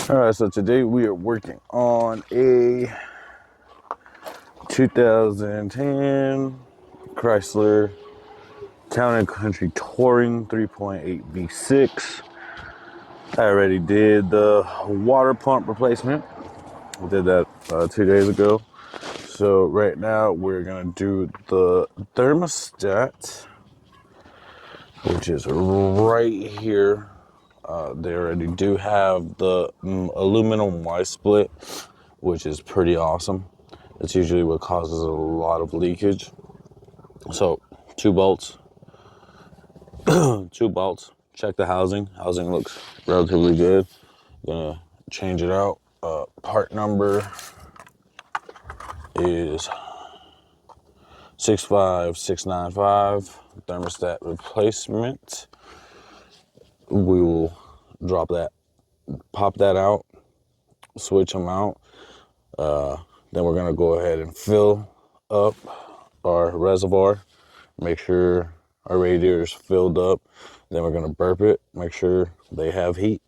All right, so today we are working on a 2010 Chrysler Town and Country Touring 3.8 V6. I already did the water pump replacement. I did that 2 days ago. So right now we're gonna do the thermostat, which is right here. They already do have the aluminum Y-split, which is pretty awesome. It's usually what causes a lot of leakage. So 2 bolts, 2 bolts. Check the housing. Housing looks relatively good. Gonna change it out. Part number is 65695. Thermostat replacement. We will drop that, pop that out, switch them out. Then we're gonna go ahead and fill up our reservoir, make sure our radiator is filled up. Then we're gonna burp it, make sure they have heat.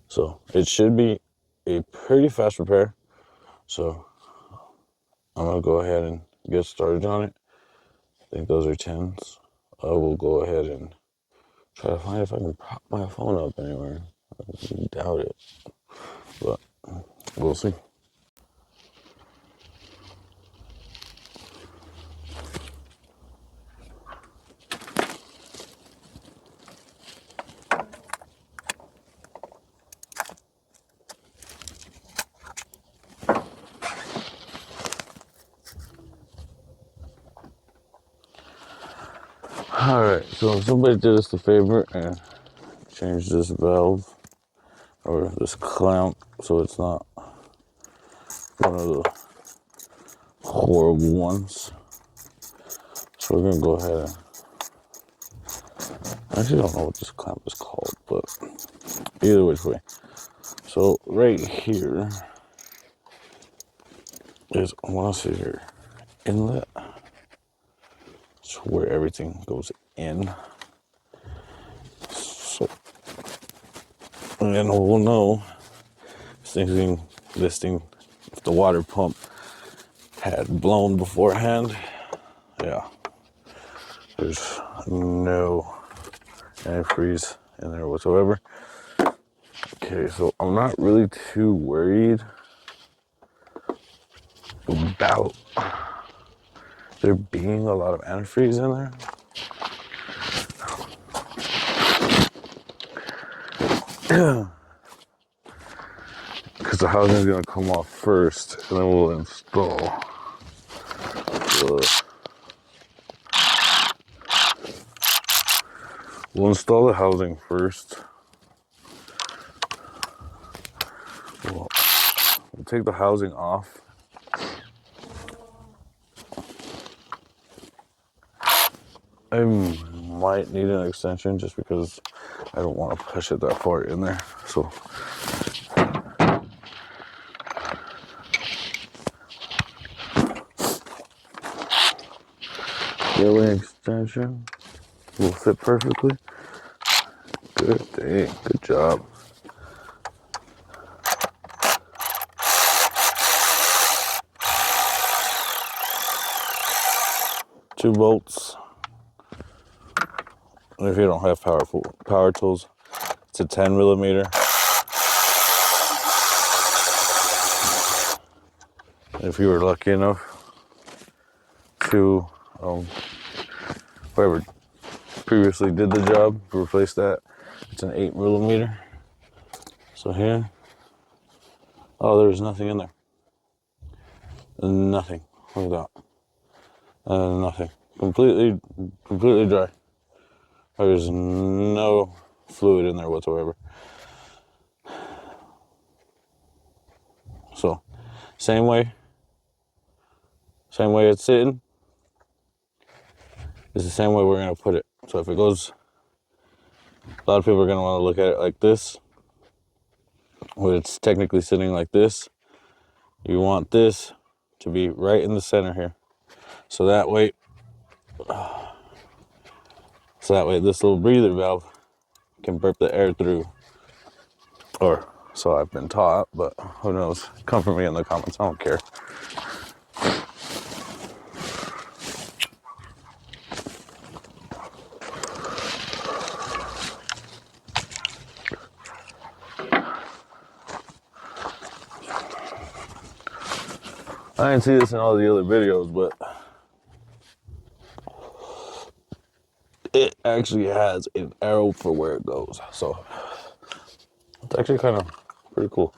So it should be a pretty fast repair. So I'm gonna go ahead and get started on it. I think those are 10s. I will go ahead and try to find if I can prop my phone up anywhere. I doubt it, but we'll see. All right, so somebody did us a favor and changed this valve or this clamp so it's not one of the horrible ones. So we're gonna go ahead and, I actually don't know what this clamp is called, but either which way. So right here is, I want to say your inlet. It's where everything goes in. So, and then we'll know this thing, if the water pump had blown beforehand. Yeah, there's no antifreeze in there whatsoever. Okay, so I'm not really too worried about there being a lot of antifreeze in there. Because the housing is going to come off first, and then we'll install the housing first. We'll take the housing off. I might need an extension just because I don't want to push it that far in there. So the extension will fit perfectly. Good day, good job. Two bolts. And if you don't have power tools, it's a 10mm. If you were lucky enough to, whoever previously did the job, to replace that, it's an 8mm. So here, oh, there's nothing in there. Nothing. Look at that. Nothing. Completely dry. There's no fluid in there whatsoever. So, same way it's sitting is the same way we're gonna put it. So if it goes, a lot of people are gonna want to look at it like this, where it's technically sitting like this. You want this to be right in the center here, so that way this little breather valve can burp the air through. Or so I've been taught, but who knows? Come for me in the comments. I don't care. I didn't see this in all the other videos, but it actually has an arrow for where it goes. So it's actually kind of pretty cool.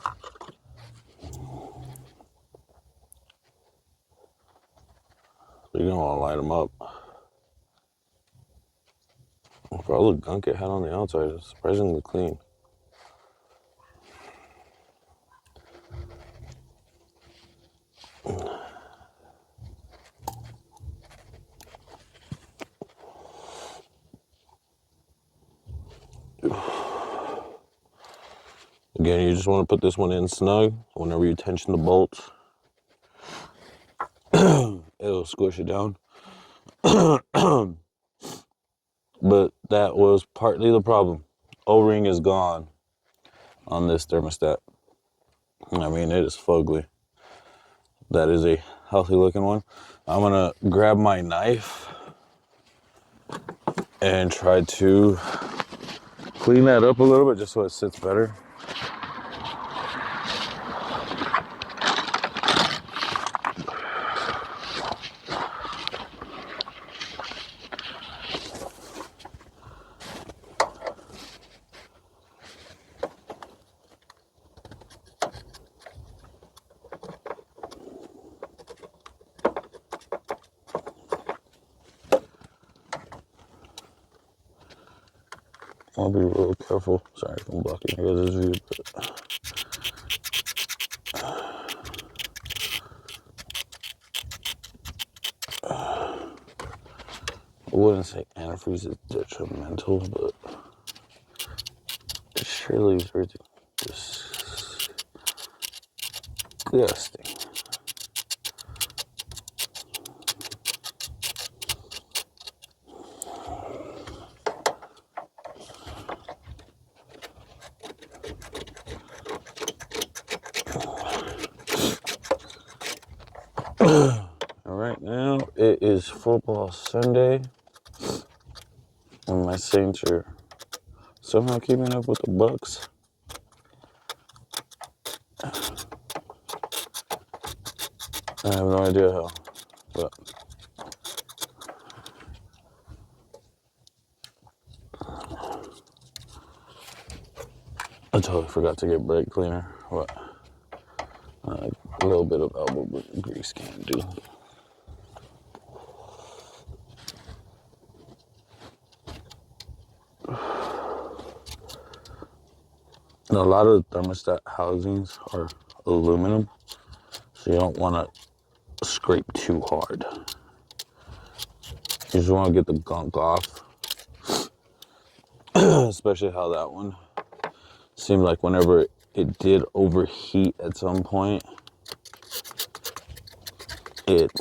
So you're gonna want to line them up. For all the gunk it had on the outside, it's surprisingly clean. Again, you just want to put this one in snug. Whenever you tension the bolts, it'll squish it down. But that was partly the problem. O-ring is gone on this thermostat. I mean, it is fugly. That is a healthy looking one. I'm gonna grab my knife and try to clean that up a little bit just so it sits better. I'll be real careful. Sorry if I'm blocking your guys' view, but I wouldn't say antifreeze is detrimental, but it sure leaves everything disgusting. All right, now it is football Sunday, and my Saints are somehow keeping up with the Bucks. I have no idea how, but I totally forgot to get brake cleaner. What? A little bit of elbow grease can do. And a lot of the thermostat housings are aluminum, so you don't want to scrape too hard. You just want to get the gunk off, especially how that one seemed like whenever it did overheat at some point, it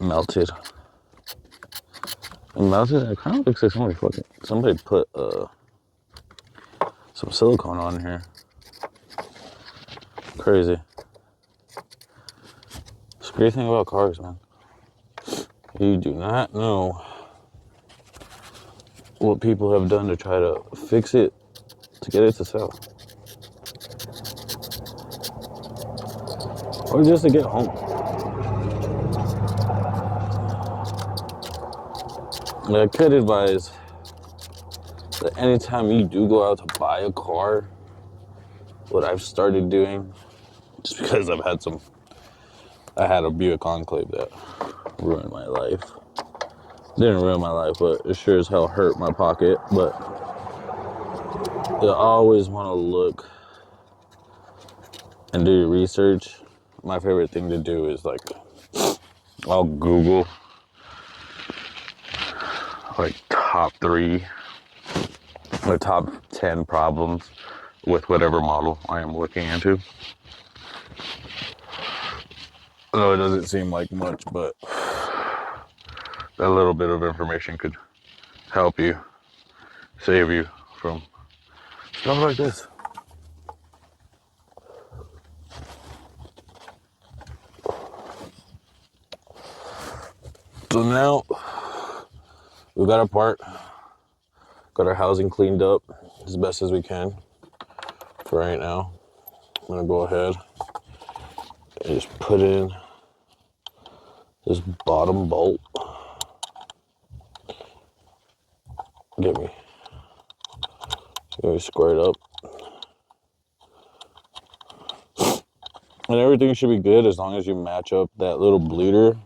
melted. It melted. It kind of looks like somebody put some silicone on here. Crazy. It's a great thing about cars, man. You do not know what people have done to try to fix it to get it to sell, or just to get home. I could advise that anytime you do go out to buy a car, what I've started doing, just because I had a Buick Enclave that ruined my life. Didn't ruin my life, but it sure as hell hurt my pocket. But you always want to look and do your research. My favorite thing to do is I'll Google top 3 or top 10 problems with whatever model I am looking into. I know it doesn't seem like much, but that little bit of information could help you, save you from Drop it like this. So now we got our part, got our housing cleaned up as best as we can for right now. I'm gonna go ahead and just put in this bottom bolt. Get me squared up. And everything should be good as long as you match up that little bleeder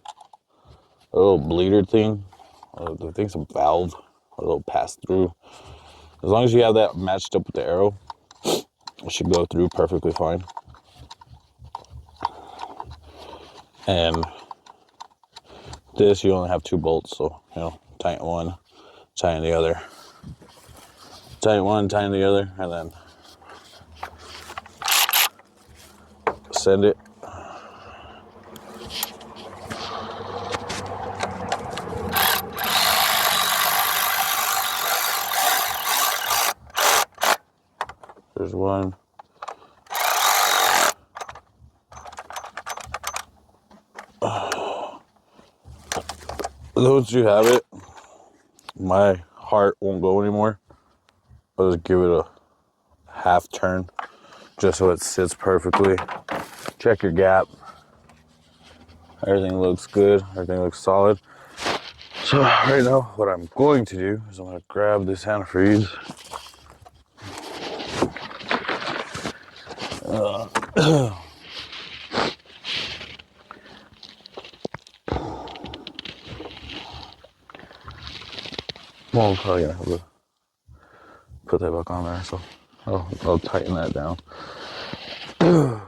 thing. I think it's a valve, a little pass through. As long as you have that matched up with the arrow, it should go through perfectly fine. And this, you only have 2 bolts, so, tighten one, tighten the other. Tighten one, tighten the other, and then send it. There's one. Once you have it, my heart won't go anymore. I'll just give it a half turn just so it sits perfectly. Check your gap. Everything looks good. Everything looks solid. So right now, what I'm going to do is I'm going to grab this antifreeze. Well, I'm probably going to have to put that back on there, so I'll tighten that down. I'll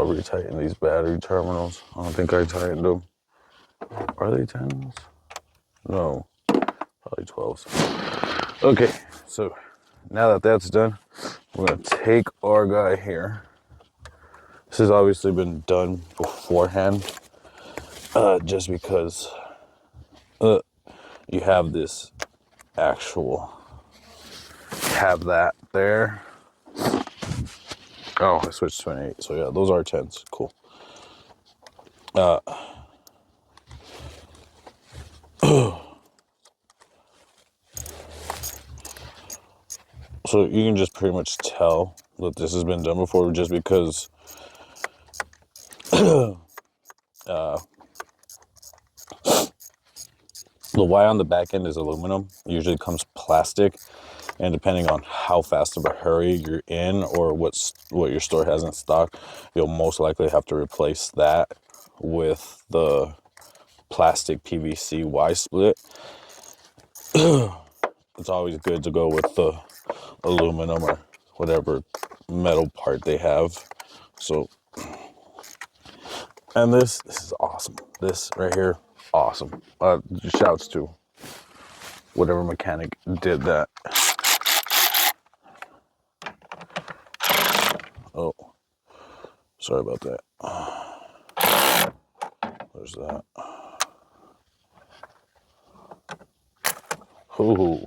retighten these battery terminals. I don't think I tightened them. Are they 10s? No, probably 12s. Okay, so now that that's done, we're going to take our guy here. This has obviously been done beforehand, just because you have this actual, have that there. Oh, I switched to an 8, so yeah, those are 10s, cool. So you can just pretty much tell that this has been done before just because the Y on the back end is aluminum. It usually comes plastic, and depending on how fast of a hurry you're in or what your store has in stock, you'll most likely have to replace that with the plastic PVC Y split. It's always good to go with the aluminum or whatever metal part they have. So, and this is awesome. This right here, awesome. Shouts to whatever mechanic did that. Oh, sorry about that. There's that. Ooh.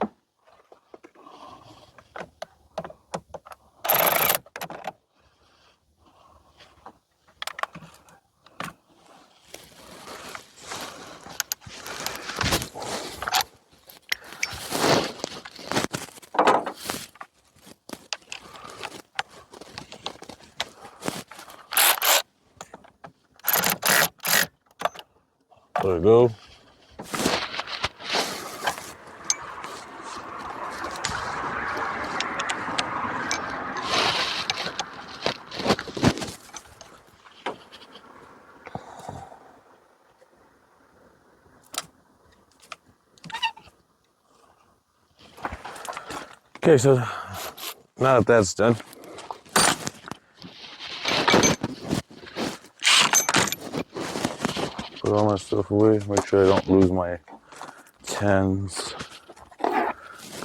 There we go. Okay, so now that that's done, put all my stuff away, make sure I don't lose my 10s.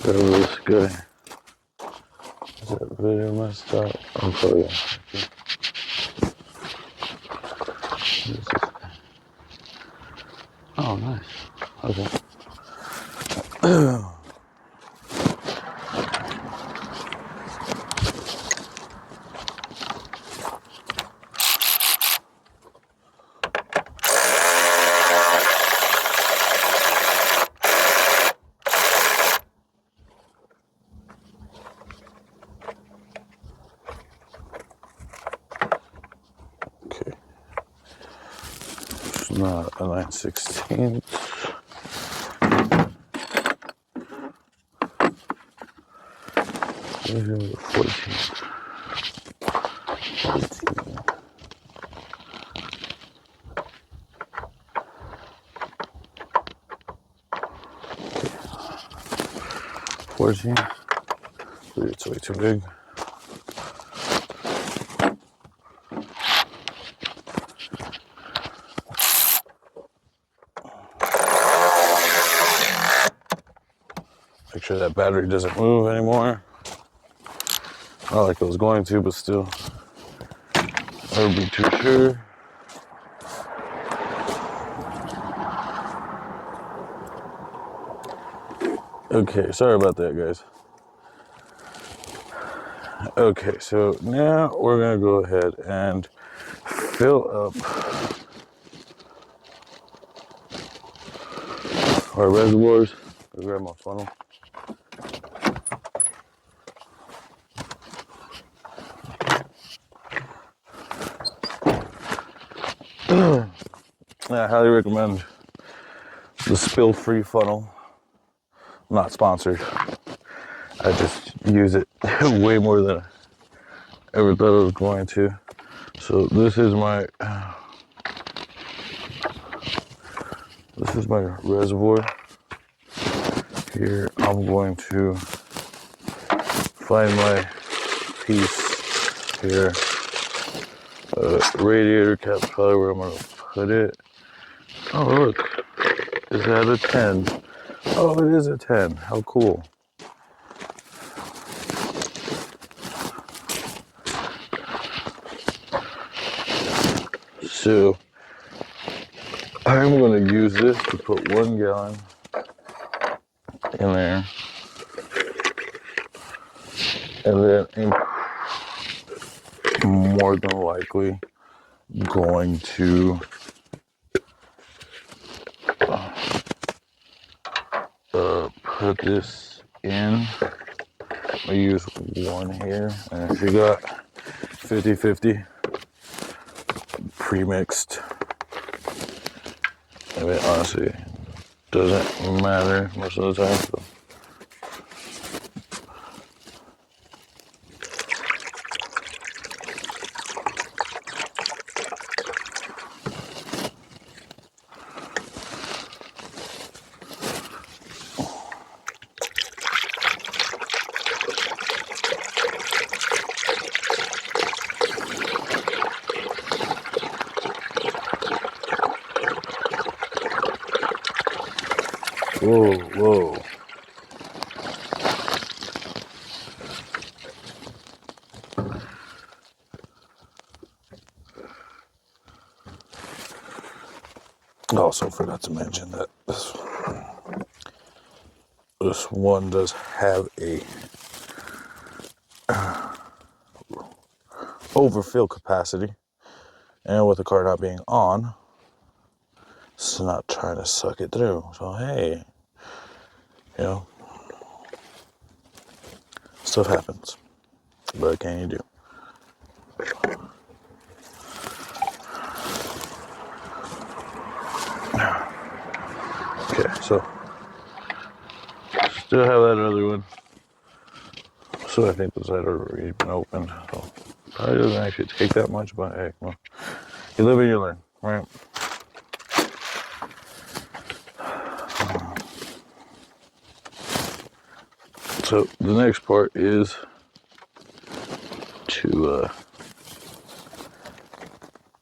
Grab this guy. Is that video messed up? I'm sorry. Oh, nice. Okay. not a 9/16. 14. 14. It's way too big. Make sure that battery doesn't move anymore. Not like it was going to, but still. I would be too sure. Okay, sorry about that, guys. Okay, so now we're gonna go ahead and fill up our reservoirs. I'll grab my funnel. I highly recommend the spill-free funnel. Not sponsored. I just use it way more than I ever thought I was going to. So this is my reservoir. Here I'm going to find my piece here. Radiator cap's probably where I'm gonna put it. Oh look, is that a 10? Oh, it is a 10. How cool. So I'm going to use this to put 1 gallon in there, and then I'm more than likely going to put this in. I use 1 here, and if you got 50-50 pre-mixed, I mean, honestly, doesn't matter most of the time. So. Whoa, whoa. Also forgot to mention that this one does have a overfill capacity, and with the car not being on, it's not trying to suck it through. So hey, you know, stuff happens. But what can you do? Okay, so still have that other one. So I think the side already been opened. So probably doesn't actually take that much, but hey, well, you live and you learn, right? So the next part is to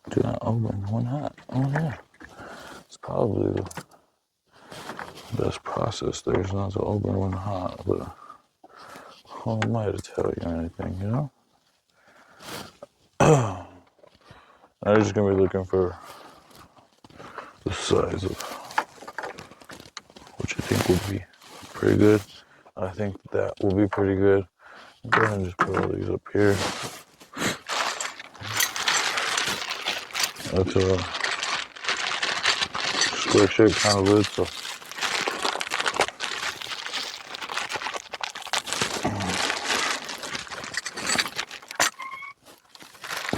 do not open one hot. Oh yeah, it's probably the best process there is not to open one hot, but who am I to tell you anything, you know? I'm just gonna be looking for the size of what you think will be pretty good. I think that will be pretty good. Go ahead and just put all these up here. That's a square shaped kind of lid, so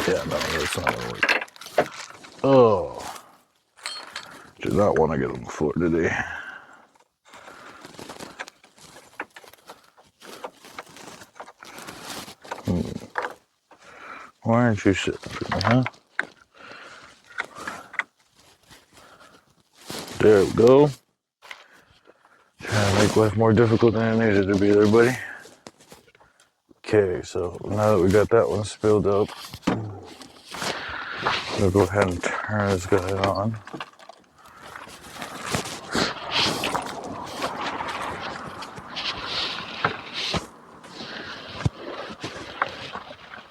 yeah, no, that's not gonna work. Oh, not want to get on the floor today. Why aren't you sitting for me, huh? There we go. Trying to make life more difficult than it needed to be there, buddy. Okay, so now that we got that one spilled up, we'll go ahead and turn this guy on.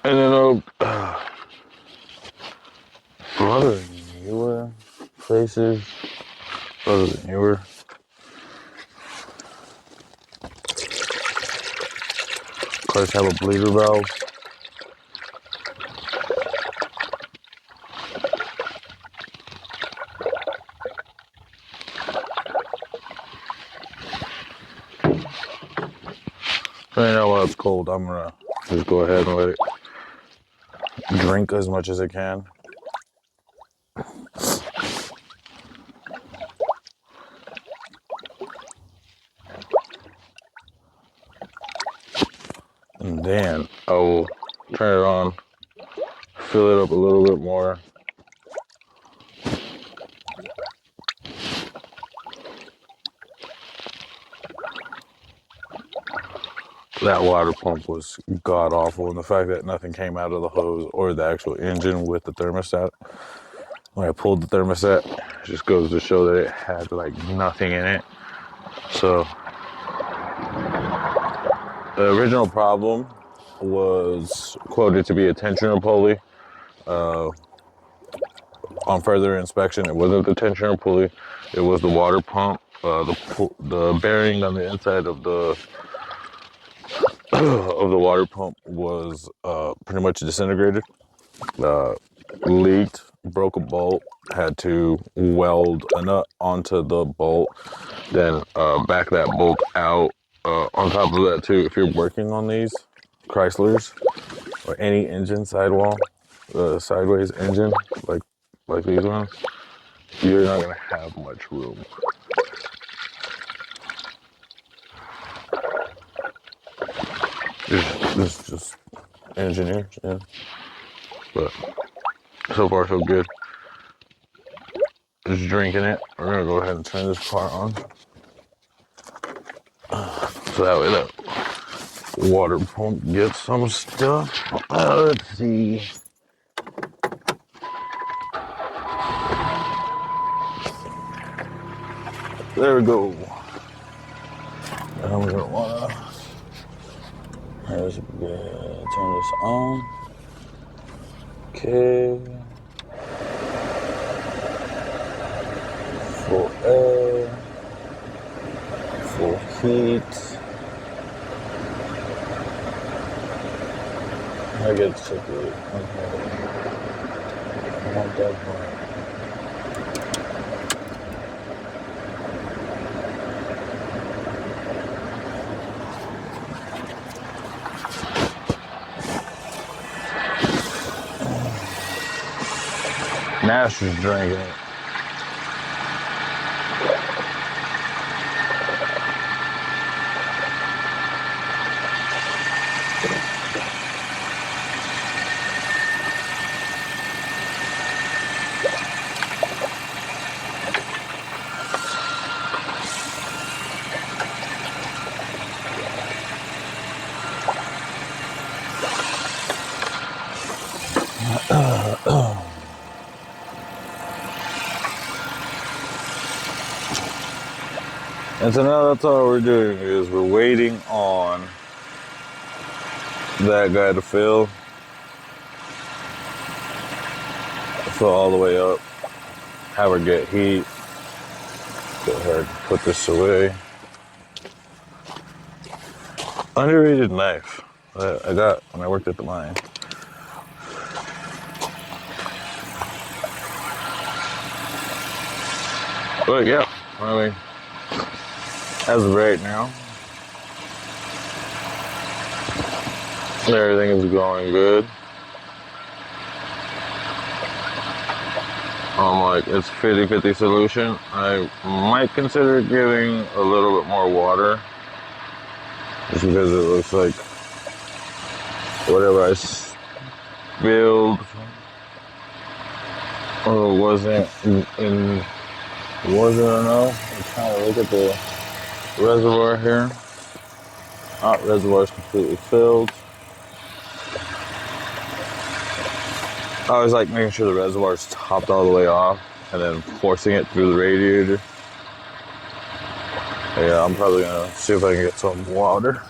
And then other newer places, other newer, cars have a bleeder valve. So you know while it's cold, I'm gonna just go ahead and let it drink as much as it can. And then I will turn it on, fill it up a little bit more. That water pump was god awful, and the fact that nothing came out of the hose or the actual engine with the thermostat. When I pulled the thermostat, it just goes to show that it had like nothing in it. So the original problem was quoted to be a tensioner pulley. On further inspection, it wasn't the tensioner pulley; it was the water pump. The bearing on the inside of the of the water pump was pretty much disintegrated, leaked, broke a bolt, had to weld a nut onto the bolt, then back that bolt out. On top of that too, if you're working on these Chryslers or any engine sidewall, sideways engine like these ones, you're not gonna have much room. This is just engineers, yeah. But so far so good. Just drinking it. We're gonna go ahead and turn this car on, so that way that water pump gets some stuff. Let's see. There we go. Now we're gonna wanna turn this on. Okay. Full air. Full heat. I get sick of it. Okay. I want that part. Nash is drinking it. And so now that's all we're doing is we're waiting on that guy to fill all the way up, have her get heat, go ahead and put this away. Underrated knife that I got when I worked at the mine. But yeah, I mean, as of right now, everything is going good. Like it's 50-50 solution. I might consider giving a little bit more water just because it looks like whatever I spilled or wasn't wasn't enough. Let's kind of look at the reservoir here. Reservoir is completely filled. I always like making sure the reservoir is topped all the way off and then forcing it through the radiator. Yeah, I'm probably gonna see if I can get some water.